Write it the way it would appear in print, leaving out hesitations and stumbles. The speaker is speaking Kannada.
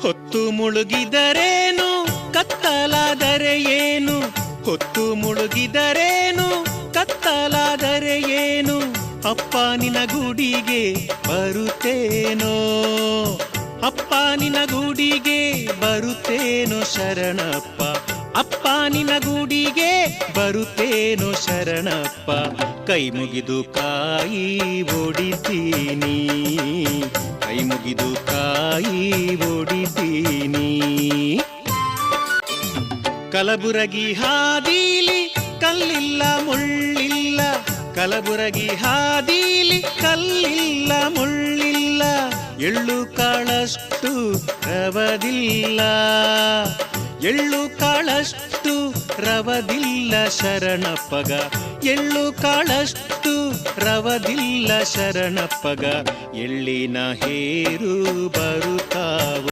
ಹೊತ್ತು ಮುಳುಗಿದರೇನು ಕತ್ತಲಾದರೆ ಏನು, ಹೊತ್ತು ಮುಳುಗಿದರೇನು ಕತ್ತಲಾದರೆ ಏನು, ಅಪ್ಪ ನಿನ ಗುಡಿಗೆ ಬರುತ್ತೇನೋ, ಅಪ್ಪ ನಿನ ಗುಡಿಗೆ ಬರುತ್ತೇನೋ ಶರಣಪ್ಪ, ಅಪ್ಪ ನಿನ ಗುಡಿಗೆ ಬರುತ್ತೇನೋ ಶರಣಪ್ಪ. ಕೈ ಮುಗಿದು ಕಾಯಿ ಓಡಿತೀನಿ, ಕೈ ಮುಗಿದು ಕಾಯಿ ಓಡಿತೀನಿ. ಕಲಬುರಗಿ ಹಾದೀಲಿ ಕಲ್ಲಿಲ್ಲ ಮುಳ್ಳಿಲ್ಲ, ಕಲಬುರಗಿ ಹಾದೀಲಿ ಕಲ್ಲಿಲ್ಲ ಮುಳ್ಳಿಲ್ಲ, ಎಳ್ಳು ಕಾಳಷ್ಟು ರವದಿಲ್ಲ, ಎಳ್ಳು ಕಾಳಷ್ಟು ರವದಿಲ್ಲ ಶರಣಪ್ಪಗ, ಎಳ್ಳು ಕಾಳಷ್ಟು ರವದಿಲ್ಲ ಶರಣಪ್ಪಗ. ಎಳ್ಳಿನ ಹೇರು ಬರುತ್ತಾವ